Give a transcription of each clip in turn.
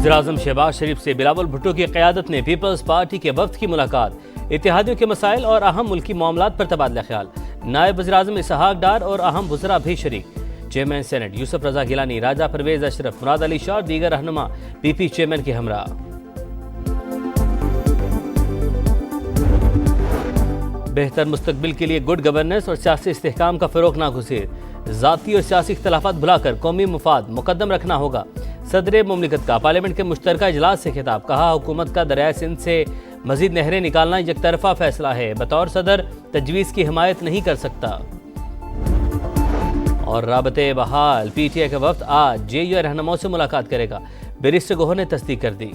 वज़ीर-ए-आज़म शहबाज शरीफ से बिलावल भुट्टो की क़यादत में पीपल्स पार्टी के वफ़द की मुलाकात, इत्तेहादियों के मसाइल और अहम मुल्की मामलात पर तबादला ख्याल। नायब वज़ीर-ए-आज़म इसहाक डार और अहम वज़रा भी शरीक। चेयरमैन सेनेट यूसुफ रज़ा गिलानी, राजा परवेज़ अशरफ, मुराद अली शाह और दीगर रहनुमा पीपी चेयरमैन के हमरा। बेहतर मुस्तकबिल के लिए गुड गवर्नेंस और सियासी इस्तेहकाम का फ़रोग़ नागुज़ीर। ज़ाती और सियासी इख्तलाफात भुलाकर कौमी मुफाद मुकद्दम रखना होगा। सदर मुमलिकत का पार्लियामेंट के मुश्तरका इजलास से खिताब, कहा हुकूमत का दरियाए सिंध से मजीद नहरें निकालना एक तरफा फैसला है, बतौर सदर तजवीज़ की हिमायत नहीं कर सकता। और राबते बहाल, PTI का वफ्द आज JUI रहनुमाओं से मुलाकात करेगा, बैरिस्टर गोहर ने तस्दीक कर दी।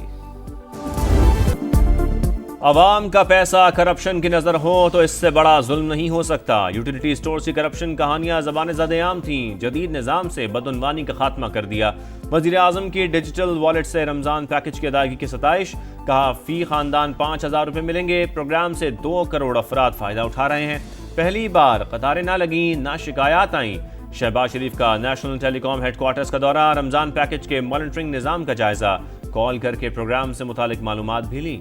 अवाम का पैसा करप्शन की नजर हो तो इससे बड़ा जुल्म नहीं हो सकता। यूटिलिटी स्टोर की करप्शन कहानियां ज़बान ज़द-ए-आम थीं, जदीद निज़ाम से बदउनवानी का खात्मा कर दिया। वज़ीर-ए-आज़म की डिजिटल वॉलेट से रमज़ान पैकेज की अदायगी की सताइश, कहा फी खानदान 5,000 रुपये मिलेंगे। प्रोग्राम से 2 करोड़ अफराद फ़ायदा उठा रहे हैं। पहली बार कतारें ना लगी, ना शिकायत आई। शहबाज शरीफ का नेशनल टेलीकॉम हेडक्वार्टर्स का दौरा, रमज़ान पैकेज के मॉनिटरिंग निज़ाम का जायज़ा, कॉल करके प्रोग्राम से मुतालिक मालूमात भी ली।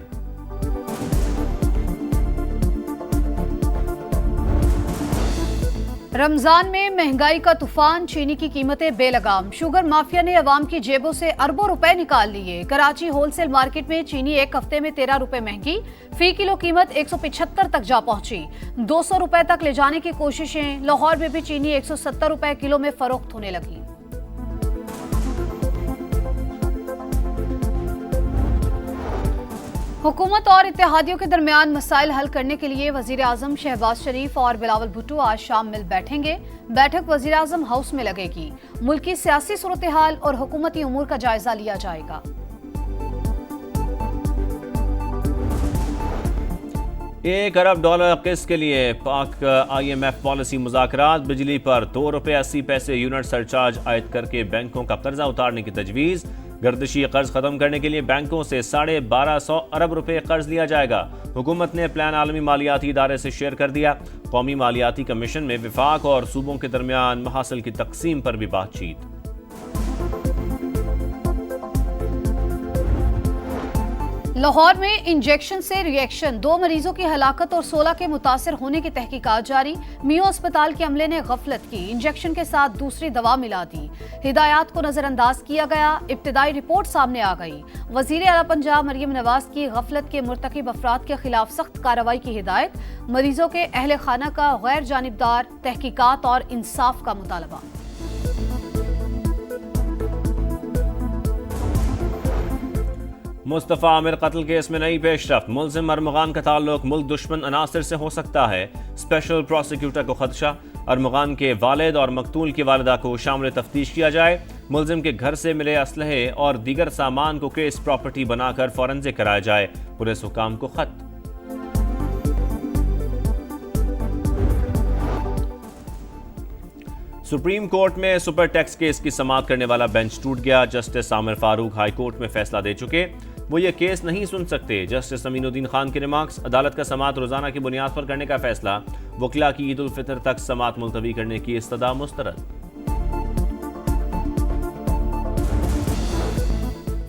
रमजान में महंगाई का तूफान, चीनी की कीमतें बेलगाम। शुगर माफिया ने अवाम की जेबों से अरबों रुपए निकाल लिए। कराची होलसेल मार्केट में चीनी एक हफ्ते में 13 रुपए महंगी, फी किलो कीमत 175 तक जा पहुंची। 200 रुपए तक ले जाने की कोशिशें। लाहौर में भी चीनी 170 रुपए किलो में फरोख्त होने लगी। हुकूमत और इत्तेहादियों के दरमियान मसाइल हल करने के लिए वज़ीर-ए-आज़म शहबाज शरीफ और बिलावल भुट्टो आज शाम मिल बैठेंगे। बैठक वज़ीर-ए-आज़म हाउस में लगेगी। मुल्की सियासी सूरत हाल और हुकूमती उमूर का जायजा लिया जाएगा। $1 अरब किस्त के लिए पाक IMF पॉलिसी मुज़ाकरात। बिजली पर ₹2.80 यूनिट सरचार्ज आयद करके बैंकों का कर्जा उतारने की तजवीज़। गर्दिशी कर्ज खत्म करने के लिए बैंकों से 1250 अरब रुपए कर्ज लिया जाएगा। हुकूमत ने प्लान आलमी मालियाती इदारे से शेयर कर दिया। कौमी मालियाती कमीशन में विफाक और सूबों के दरमियान महासिल की तकसीम पर भी बातचीत। लाहौर में इंजेक्शन से रिएक्शन, 2 मरीजों की हलाकत और 16 के मुतासर होने की तहकीकात जारी। मियो अस्पताल के अमले ने गफलत की, इंजेक्शन के साथ दूसरी दवा मिला दी। हिदायत को नजरअंदाज किया गया। इब्तिदाई रिपोर्ट सामने आ गई। वजीर आला पंजाब मरियम नवाज की गफलत के मुर्तकिब अफराद के खिलाफ सख्त कार्रवाई की हिदायत। मरीजों के अहले खाना का गैर जानिबदार तहकीकात और इंसाफ का मुतालबा। मुस्तफ़ा आमिर कत्ल केस में नई पेशरफ्त। मुल्जिम अरमगान का ताल्लुक मुल्क दुश्मन अनासर से हो सकता है। स्पेशल प्रोसिक्यूटर को खदशा, अरमगान के वालिद और मकतूल की वालिदा को शामिल तफ्तीश किया जाए। मुल्जिम के घर से मिले असलहे और दीगर सामान को केस प्रॉपर्टी बनाकर फॉरेंसिक कराया जाए। पुलिस हुकाम को खत। सुप्रीम कोर्ट में सुपर टैक्स केस की समाअत करने वाला बेंच टूट गया। Justice Aamir Farooq high court में फैसला दे चुके, वो ये केस नहीं सुन सकते। जस्टिस अमीनुद्दीन खान के रिमार्क्स, अदालत का समाअत रोजाना की बुनियाद पर करने का फैसला। वकीला की ईद उल फितर तक समाअत मुलतवी करने की इस्तदा मुस्तरद।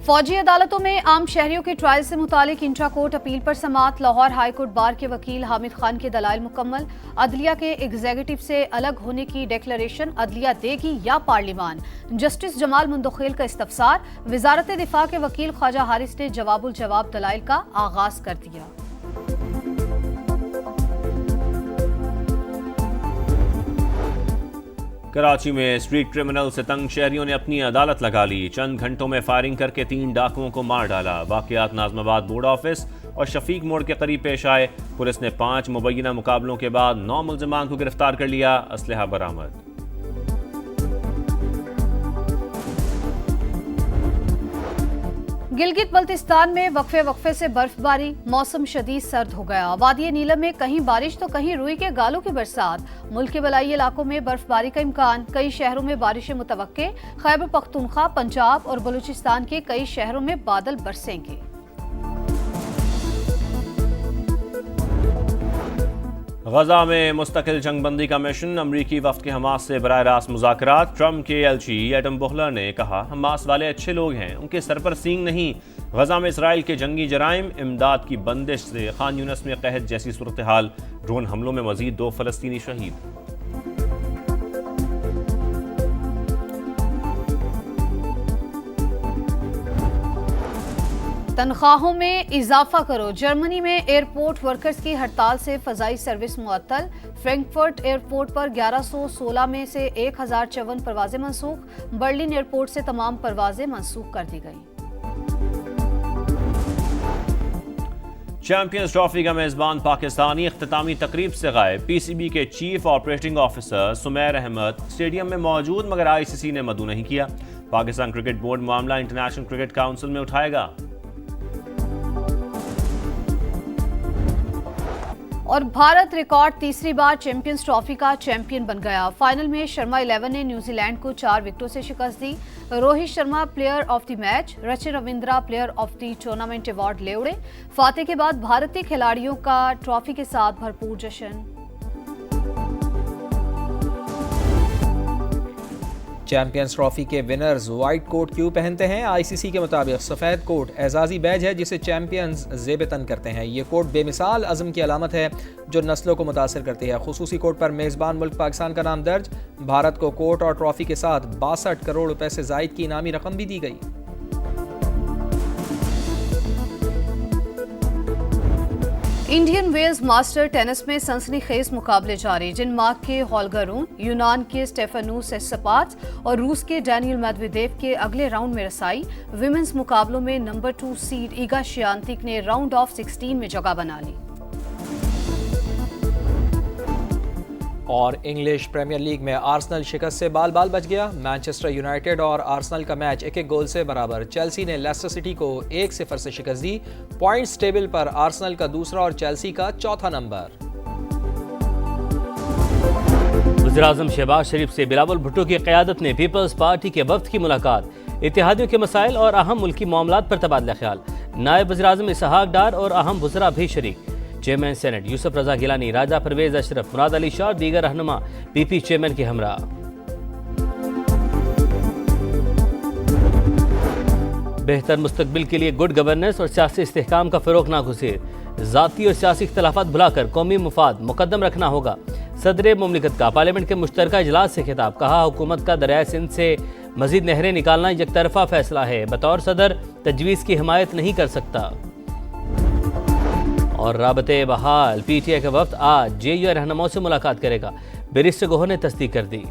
फौजी अदालतों में आम शहरियों की ट्रायल से मुतालिक इंट्रा कोर्ट अपील पर समाअत। लाहौर हाई कोर्ट बार के वकील हामिद खान के दलाइल मुकम्मल। अदलिया के एग्जीक्यूटिव से अलग होने की डिक्लेरेशन अदलिया देगी या पार्लिमान। जस्टिस जमाल मुंदखेल का इस्तफसार। वजारत दिफा के वकील ख्वाजा हारिस ने जवाबुल जवाब दलाइल का आगाज कर दिया। कराची में स्ट्रीट क्रिमिनल से तंग शहरियों ने अपनी अदालत लगा ली। चंद घंटों में फायरिंग करके 3 डाकुओं को मार डाला। वाकयात नाज़माबाद बोर्ड ऑफिस और शफीक मोड़ के करीब पेश आए। पुलिस ने 5 मुबैना मुकाबलों के बाद 9 मुल्जिमान को गिरफ्तार कर लिया। असलहा बरामद। गिलगित बल्तिस्तान में वक्फे से बर्फबारी। मौसम शदीद सर्द हो गया। वादी नीलम में कहीं बारिश तो कहीं रुई के गालों की बरसात। मुल्क के बलाई इलाकों में बर्फबारी का इम्कान। कई शहरों में बारिशें मुतवक्के। खैबर पख्तूनख्वा, पंजाब और बलूचिस्तान के कई शहरों में बादल बरसेंगे। गजा में मुस्तकिल जंगबंदी का मिशन, अमरीकी वफ्द के हमास से बराह रास्त मुज़ाकरात। ट्रंप के एलची एडम बोहलर ने कहा हमास वाले अच्छे लोग हैं, उनके सर पर सींग नहीं। गजा में इसराइल के जंगी जराइम, इमदाद की बंदिश से खान यूनिस में कहत जैसी सूरत हाल। ड्रोन हमलों में मजीद 2 फलस्तीनी शहीद। तनख्वाहों में इजाफा करो। जर्मनी में एयरपोर्ट वर्कर्स की हड़ताल से फजाई सर्विस मुअत्तल। फ्रैंकफर्ट एयरपोर्ट पर 1116 में से 1054 परवाजें मनसूख। बर्लिन एयरपोर्ट से तमाम परवाजें मनसूख कर दी गई। चैंपियंस ट्रॉफी का मेजबान पाकिस्तानी इख्तितामी तकरीब से गायब। पीसीबी के chief operating officer Sumair Ahmed stadium में मौजूद, मगर आईसीसी ने मदू नहीं किया। पाकिस्तान क्रिकेट बोर्ड मामला इंटरनेशनल क्रिकेट काउंसिल में उठाएगा। और भारत रिकॉर्ड तीसरी बार चैंपियंस ट्रॉफी का चैंपियन बन गया। फाइनल में शर्मा 11 ने न्यूजीलैंड को 4 विकेटों से शिकस्त दी। Rohit Sharma player of the match, Rachin Ravindra player of the tournament award ले उड़े। फातह के बाद भारतीय खिलाड़ियों का ट्रॉफी के साथ भरपूर जश्न। चैंपियंस ट्रॉफी के विनर्स व्हाइट कोट क्यों पहनते हैं? आईसीसी के मुताबिक सफ़ेद कोट एजाज़ी बैज है जिसे चैंपियंस ज़ेब-ए-तन करते हैं। ये कोट बेमिसाल अज़म की अलामत है जो नस्लों को मुतासर करती है। खुसूसी कोट पर मेज़बान मुल्क पाकिस्तान का नाम दर्ज। भारत को कोट और ट्रॉफी के साथ 62 करोड़ रुपए से ज़ायद की इनामी रकम भी दी गई। इंडियन वेल्स मास्टर टेनिस में सनसनीखेज मुकाबले जारी। डेनमार्क के होल्गर रून, यूनान के स्टेफानोस सेस्पास और रूस के डैनियल मेदवेदेव के अगले राउंड में रसाई। विमेंस मुकाबलों में नंबर 2 सीड ईगा श्यानतिक ने राउंड ऑफ 16 में जगह बना ली। और इंग्लिश प्रीमियर लीग में आर्सेनल शिकस्त से बाल बाल बच गया। मैनचेस्टर यूनाइटेड और आर्सेनल का मैच 1-1 गोल से बराबर। चेल्सी ने लेस्टर सिटी को 1-0 से शिकस्त दी। पॉइंट्स टेबल पर आर्सेनल का दूसरा और चेल्सी का चौथा नंबर। वज़ीर-ए-आज़म शहबाज शरीफ से बिलावल भुट्टो की क़यादत में पीपल्स पार्टी के वफ्द की मुलाकात। इत्तेहादियों के मसाइल और अहम मुल्की मामलात पर तबादला ख्याल। नायब वज़ीर-ए-आज़म इसहाक डार और अहम वज़रा भी शरीक। चेयरमैन सेनेट यूसुफ रजा गिलानी, राजा परवेज अशरफ, मुराद अली शाह और दीगर रहनुमा पीपी चेयरमैन के हमरा। बेहतर मुस्तकबिल के लिए गुड गवर्नेंस और सियासी इस्तेहकाम का फ़रोग़ नागुज़ीर। ज़ाती और सियासी इख्तलाफात भुलाकर कौमी मुफाद मुकद्दम रखना होगा। सदर मुमलिकत का पार्लियामेंट के मुश्तरका इजलास से खिताब। कहा हुकूमत का दरियाए सिंध से मजीद नहरें निकालना एक तरफा फैसला है। बतौर सदर तजवीज़ की हिमायत नहीं कर सकता। और राबते बहाल, पीटीआई का वफ्द आज जेयू रहनुमाओं से मुलाकात करेगा। बैरिस्टर गोहर ने तस्दीक कर दी।